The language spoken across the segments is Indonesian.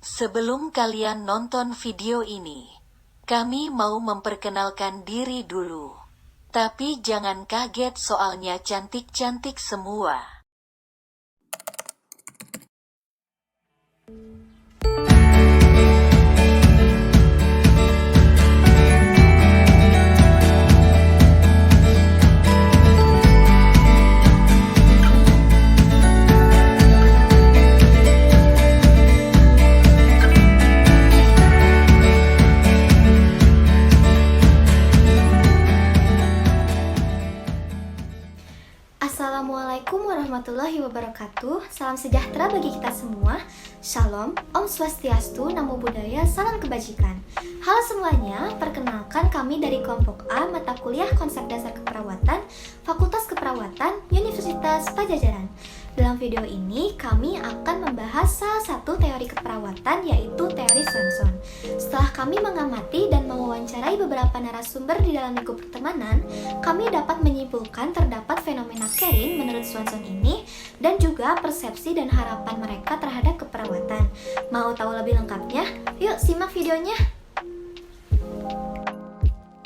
Sebelum kalian nonton video ini, kami mau memperkenalkan diri dulu. Tapi jangan kaget soalnya cantik-cantik semua. Assalamualaikum warahmatullahi wabarakatuh. Salam sejahtera bagi kita semua. Shalom, Om Swastiastu, Namo Buddhaya, salam kebajikan. Halo semuanya, perkenalkan kami dari kelompok A mata kuliah Konsep Dasar Keperawatan, Fakultas Keperawatan, Universitas Padjadjaran. Dalam video ini, kami akan membahas salah satu teori keperawatan, yaitu teori Swenson. Setelah kami mengamati dan mewawancarai beberapa narasumber di dalam lingkup pertemanan, kami dapat menyimpulkan terdapat fenomena caring menurut Swenson ini, dan juga persepsi dan harapan mereka terhadap keperawatan. Mau tahu lebih lengkapnya? Yuk simak videonya!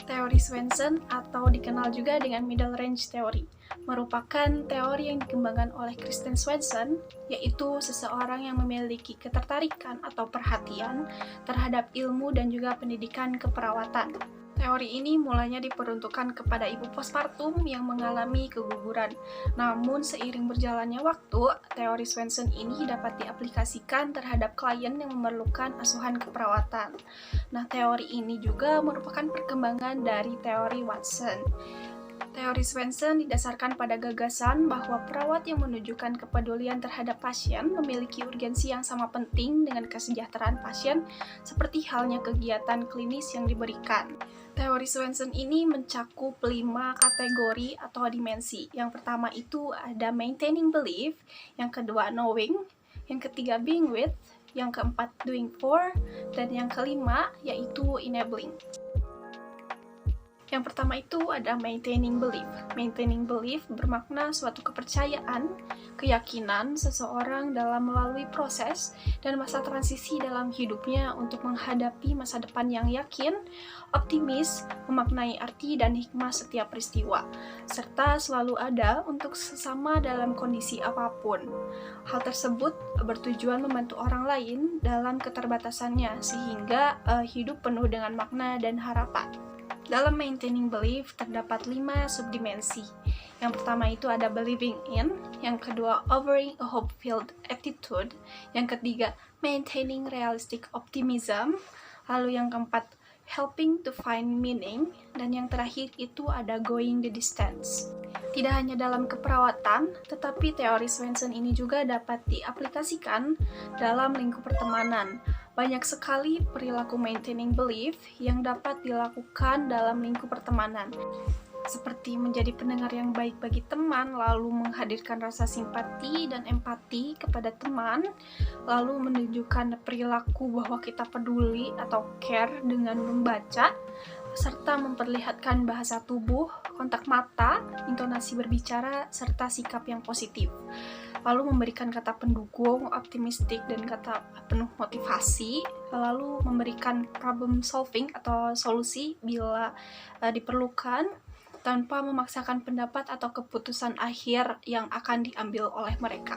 Teori Swenson atau dikenal juga dengan Middle Range Theory merupakan teori yang dikembangkan oleh Kristen Swenson, yaitu seseorang yang memiliki ketertarikan atau perhatian terhadap ilmu dan juga pendidikan keperawatan. Teori ini mulanya diperuntukkan kepada ibu postpartum yang mengalami keguguran. Namun seiring berjalannya waktu, teori Swenson ini dapat diaplikasikan terhadap klien yang memerlukan asuhan keperawatan. Nah, teori ini juga merupakan perkembangan dari teori Watson. Teori Swenson didasarkan pada gagasan bahwa perawat yang menunjukkan kepedulian terhadap pasien memiliki urgensi yang sama penting dengan kesejahteraan pasien, seperti halnya kegiatan klinis yang diberikan. Teori Swenson ini mencakup 5 kategori atau dimensi. Yang pertama itu ada maintaining belief, yang kedua knowing, yang ketiga being with, yang keempat doing for, dan yang kelima yaitu enabling. Yang pertama itu ada maintaining belief. Maintaining belief bermakna suatu kepercayaan, keyakinan seseorang dalam melalui proses dan masa transisi dalam hidupnya untuk menghadapi masa depan yang yakin, optimis, memaknai arti dan hikmah setiap peristiwa, serta selalu ada untuk sesama dalam kondisi apapun. Hal tersebut bertujuan membantu orang lain dalam keterbatasannya sehingga hidup penuh dengan makna dan harapan. Dalam maintaining belief terdapat 5 subdimensi. Yang pertama itu ada believing in, yang kedua offering a hope-filled attitude, yang ketiga maintaining realistic optimism, lalu yang keempat helping to find meaning, dan yang terakhir itu ada going the distance. Tidak hanya dalam keperawatan, tetapi teori Swenson ini juga dapat diaplikasikan dalam lingkup pertemanan. Banyak sekali perilaku maintaining belief yang dapat dilakukan dalam lingkup pertemanan, seperti menjadi pendengar yang baik bagi teman, lalu menghadirkan rasa simpati dan empati kepada teman, lalu menunjukkan perilaku bahwa kita peduli atau care dengan membaca, serta memperlihatkan bahasa tubuh, kontak mata, intonasi berbicara, serta sikap yang positif. Lalu memberikan kata pendukung, optimistik, dan kata penuh motivasi, lalu memberikan problem solving atau solusi bila diperlukan, tanpa memaksakan pendapat atau keputusan akhir yang akan diambil oleh mereka.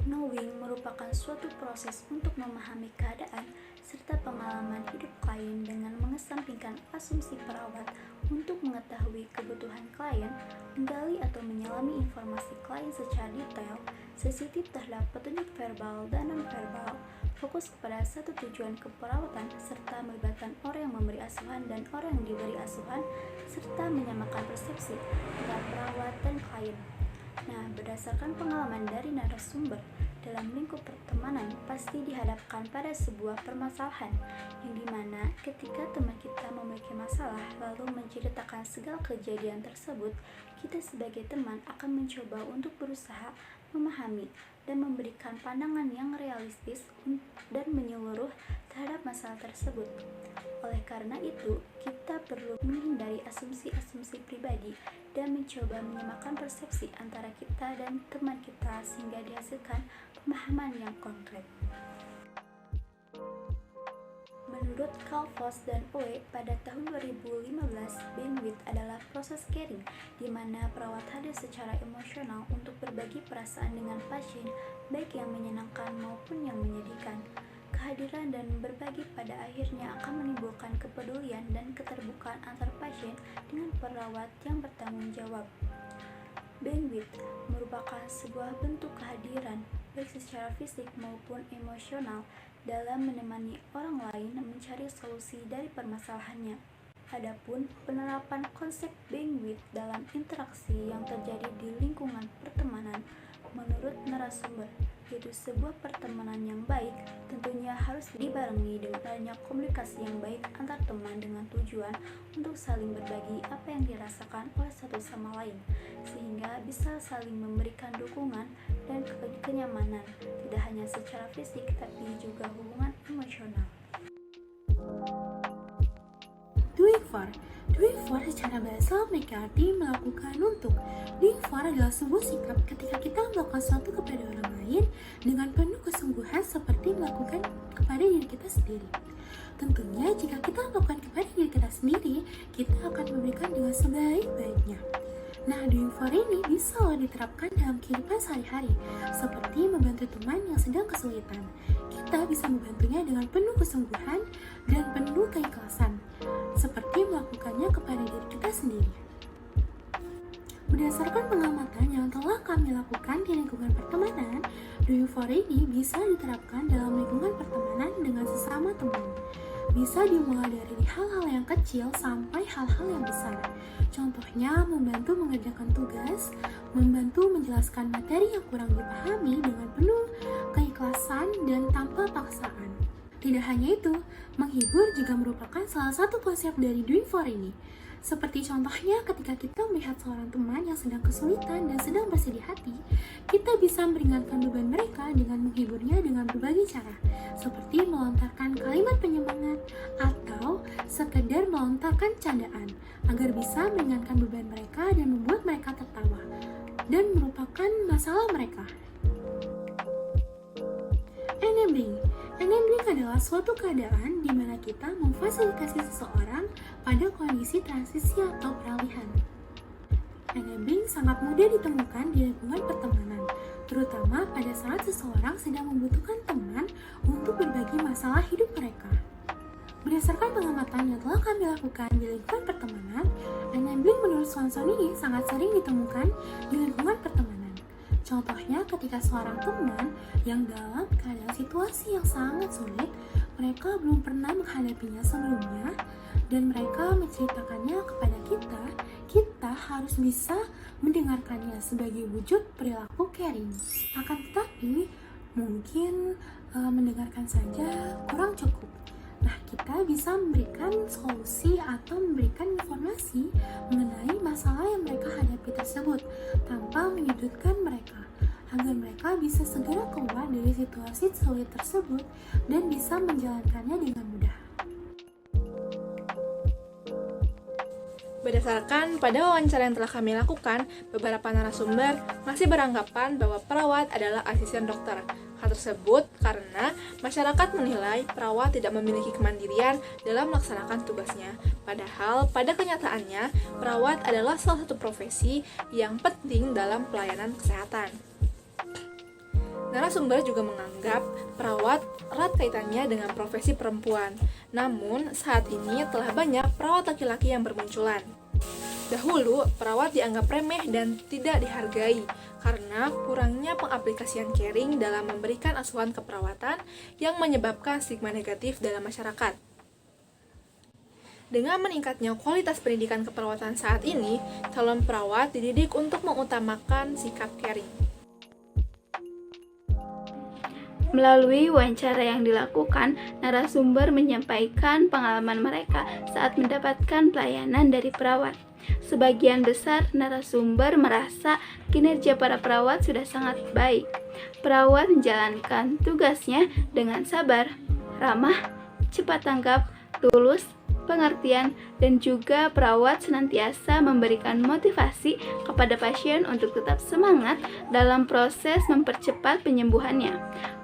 Knowing merupakan suatu proses untuk memahami keadaan serta pengalaman hidup klien dengan mengesampingkan asumsi perawat untuk mengetahui kebutuhan klien, menggali atau menyelami informasi klien secara detail, sensitif terhadap petunjuk verbal dan non-verbal, fokus kepada satu tujuan keperawatan, serta melibatkan orang yang memberi asuhan dan orang yang diberi asuhan, serta menyamakan persepsi antara perawat dan klien. Nah, berdasarkan pengalaman dari narasumber, dalam lingkup pertemanan pasti dihadapkan pada sebuah permasalahan, yang dimana ketika teman kita memiliki masalah lalu menceritakan segala kejadian tersebut, kita sebagai teman akan mencoba untuk berusaha memahami dan memberikan pandangan yang realistis dan menyeluruh terhadap masalah tersebut. Oleh karena itu, kita perlu menghindari asumsi-asumsi pribadi dan mencoba menyamakan persepsi antara kita dan teman kita sehingga dihasilkan pemahaman yang konkret. Menurut Carl Voss dan Oe, pada tahun 2015, being with adalah proses caring, di mana perawat hadir secara emosional untuk berbagi perasaan dengan pasien, baik yang menyenangkan maupun yang menyedihkan. Kehadiran dan berbagi pada akhirnya akan menimbulkan kepedulian dan keterbukaan antar pasien dengan perawat yang bertanggung jawab. Being with merupakan sebuah bentuk kehadiran, baik secara fisik maupun emosional, dalam menemani orang lain mencari solusi dari permasalahannya. Adapun penerapan konsep being with dalam interaksi yang terjadi di lingkungan pertemanan, menurut narasumber, yaitu sebuah pertemanan yang baik tentunya harus dibarengi dengan adanya komunikasi yang baik antar teman dengan tujuan untuk saling berbagi apa yang dirasakan oleh satu sama lain, sehingga bisa saling memberikan dukungan dan kenyamanan, tidak hanya secara fisik tapi juga hubungan emosional. Doing for secara bahasa berarti melakukan untuk. Doing for adalah sebuah sikap ketika kita melakukan sesuatu kepada orang lain dengan penuh kesungguhan seperti melakukan kepada diri kita sendiri. Tentunya jika kita melakukan kepada diri kita sendiri, kita akan memberikan dengan sebaik-baiknya. Nah, doing for ini bisa diterapkan dalam kehidupan sehari-hari, seperti membantu teman yang sedang kesulitan. Kita bisa membantunya dengan penuh kesungguhan dan penuh keikhlasan, seperti melakukannya kepada diri kita sendiri. Berdasarkan pengamatan yang telah kami lakukan di lingkungan pertemanan, doing for ini bisa diterapkan dalam lingkungan pertemanan dengan sesama teman. Bisa dimulai dari hal-hal yang kecil sampai hal-hal yang besar. Contohnya, membantu mengerjakan tugas, membantu menjelaskan materi yang kurang dipahami dengan penuh keikhlasan dan tanpa paksaan. Tidak hanya itu, menghibur juga merupakan salah satu konsep dari doing for ini. Seperti contohnya ketika kita melihat seorang teman yang sedang kesulitan dan sedang bersedih hati, kita bisa meringankan beban mereka dengan menghiburnya dengan berbagai cara, seperti melontarkan kalimat penyemangat atau sekedar melontarkan candaan, agar bisa meringankan beban mereka dan membuat mereka tertawa dan merupakan masalah mereka. Enabling adalah suatu keadaan di mana kita memfasilitasi seseorang pada kondisi transisi atau peralihan. Enabling sangat mudah ditemukan di lingkungan pertemanan, terutama pada saat seseorang sedang membutuhkan teman untuk berbagi masalah hidup mereka. Berdasarkan pengamatan yang telah kami lakukan di lingkungan pertemanan, enabling menurut Swanson ini sangat sering ditemukan di lingkungan pertemanan. Contohnya ketika seorang teman yang dalam keadaan situasi yang sangat sulit, mereka belum pernah menghadapinya sebelumnya, dan mereka menceritakannya kepada kita harus bisa mendengarkannya sebagai wujud perilaku caring. Akan tetapi, mungkin mendengarkan saja kurang cukup. Nah, kita bisa memberikan solusi atau memberikan informasi mengenai masalah yang mereka hadapi tersebut tanpa menyudutkan mereka, agar mereka bisa segera keluar dari situasi sulit tersebut dan bisa menjalankannya dengan mudah. Berdasarkan pada wawancara yang telah kami lakukan, beberapa narasumber masih beranggapan bahwa perawat adalah asisten dokter. Hal tersebut karena masyarakat menilai perawat tidak memiliki kemandirian dalam melaksanakan tugasnya. Padahal pada kenyataannya, perawat adalah salah satu profesi yang penting dalam pelayanan kesehatan. Narasumber juga menganggap perawat erat kaitannya dengan profesi perempuan. Namun, saat ini telah banyak perawat laki-laki yang bermunculan. Dahulu, perawat dianggap remeh dan tidak dihargai karena kurangnya pengaplikasian caring dalam memberikan asuhan keperawatan yang menyebabkan stigma negatif dalam masyarakat. Dengan meningkatnya kualitas pendidikan keperawatan saat ini, calon perawat dididik untuk mengutamakan sikap caring. Melalui wawancara yang dilakukan, narasumber menyampaikan pengalaman mereka saat mendapatkan pelayanan dari perawat. Sebagian besar narasumber merasa kinerja para perawat sudah sangat baik. Perawat menjalankan tugasnya dengan sabar, ramah, cepat tanggap, tulus, pengertian, dan juga perawat senantiasa memberikan motivasi kepada pasien untuk tetap semangat dalam proses mempercepat penyembuhannya.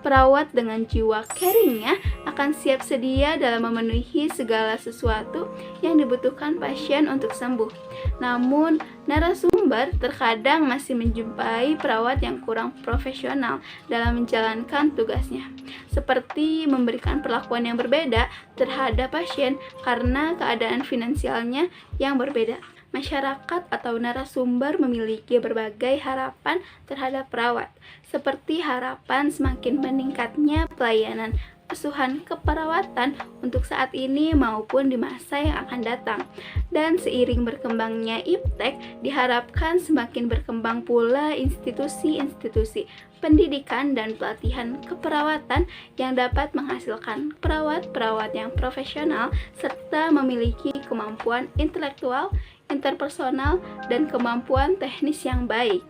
Perawat dengan jiwa caringnya akan siap sedia dalam memenuhi segala sesuatu yang dibutuhkan pasien untuk sembuh. Namun, narasumber terkadang masih menjumpai perawat yang kurang profesional dalam menjalankan tugasnya, seperti memberikan perlakuan yang berbeda terhadap pasien karena keadaan finansialnya yang berbeda. Masyarakat atau narasumber memiliki berbagai harapan terhadap perawat, seperti harapan semakin meningkatnya pelayanan asuhan keperawatan untuk saat ini maupun di masa yang akan datang. Dan seiring berkembangnya iptek, diharapkan semakin berkembang pula institusi-institusi pendidikan dan pelatihan keperawatan yang dapat menghasilkan perawat-perawat yang profesional serta memiliki kemampuan intelektual, interpersonal, dan kemampuan teknis yang baik.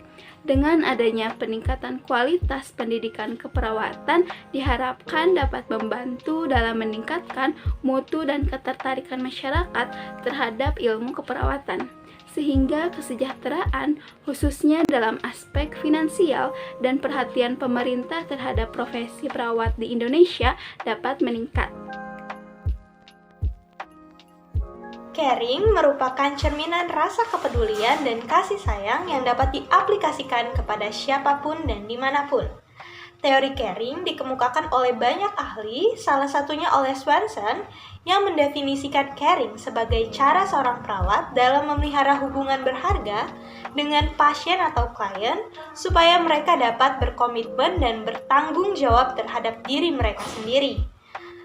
Dengan adanya peningkatan kualitas pendidikan keperawatan, diharapkan dapat membantu dalam meningkatkan mutu dan ketertarikan masyarakat terhadap ilmu keperawatan, sehingga kesejahteraan, khususnya dalam aspek finansial dan perhatian pemerintah terhadap profesi perawat di Indonesia dapat meningkat. Caring merupakan cerminan rasa kepedulian dan kasih sayang yang dapat diaplikasikan kepada siapapun dan dimanapun. Teori caring dikemukakan oleh banyak ahli, salah satunya oleh Swenson, yang mendefinisikan caring sebagai cara seorang perawat dalam memelihara hubungan berharga dengan pasien atau klien supaya mereka dapat berkomitmen dan bertanggung jawab terhadap diri mereka sendiri.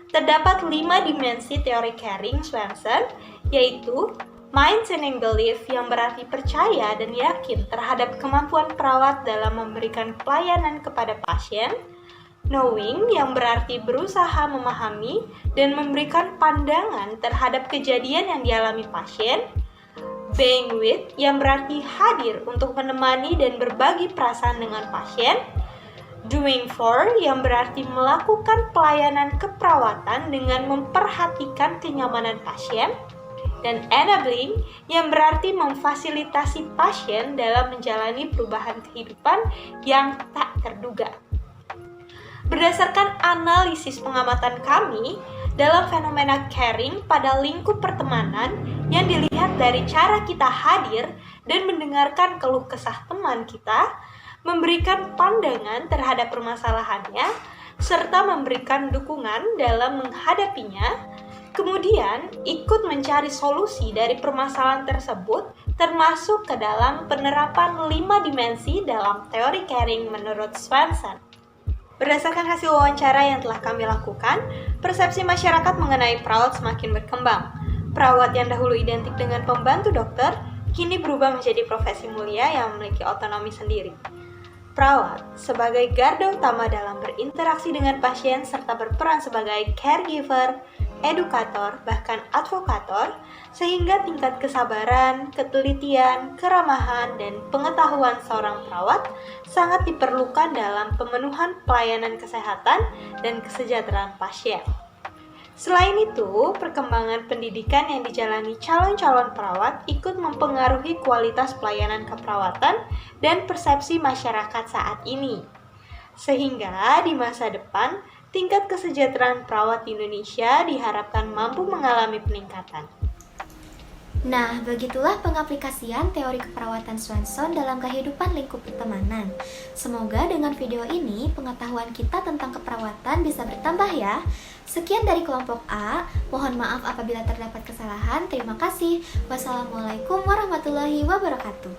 Terdapat 5 dimensi teori caring Swenson, yaitu maintaining belief yang berarti percaya dan yakin terhadap kemampuan perawat dalam memberikan pelayanan kepada pasien, knowing yang berarti berusaha memahami dan memberikan pandangan terhadap kejadian yang dialami pasien, being with yang berarti hadir untuk menemani dan berbagi perasaan dengan pasien, doing for yang berarti melakukan pelayanan keperawatan dengan memperhatikan kenyamanan pasien, dan enabling yang berarti memfasilitasi pasien dalam menjalani perubahan kehidupan yang tak terduga. Berdasarkan analisis pengamatan kami dalam fenomena caring pada lingkup pertemanan yang dilihat dari cara kita hadir dan mendengarkan keluh kesah teman kita, memberikan pandangan terhadap permasalahannya, serta memberikan dukungan dalam menghadapinya, kemudian ikut mencari solusi dari permasalahan tersebut, termasuk ke dalam penerapan 5 dimensi dalam teori caring menurut Swenson. Berdasarkan hasil wawancara yang telah kami lakukan, persepsi masyarakat mengenai perawat semakin berkembang. Perawat yang dahulu identik dengan pembantu dokter, kini berubah menjadi profesi mulia yang memiliki otonomi sendiri. Perawat sebagai garda utama dalam berinteraksi dengan pasien serta berperan sebagai caregiver, edukator, bahkan advokator, sehingga tingkat kesabaran, ketelitian, keramahan, dan pengetahuan seorang perawat sangat diperlukan dalam pemenuhan pelayanan kesehatan dan kesejahteraan pasien. Selain itu, perkembangan pendidikan yang dijalani calon-calon perawat ikut mempengaruhi kualitas pelayanan keperawatan dan persepsi masyarakat saat ini. Sehingga di masa depan, tingkat kesejahteraan perawat di Indonesia diharapkan mampu mengalami peningkatan. Nah, begitulah pengaplikasian teori keperawatan Swenson dalam kehidupan lingkup pertemanan. Semoga dengan video ini pengetahuan kita tentang keperawatan bisa bertambah ya. Sekian dari kelompok A, mohon maaf apabila terdapat kesalahan. Terima kasih. Wassalamualaikum warahmatullahi wabarakatuh.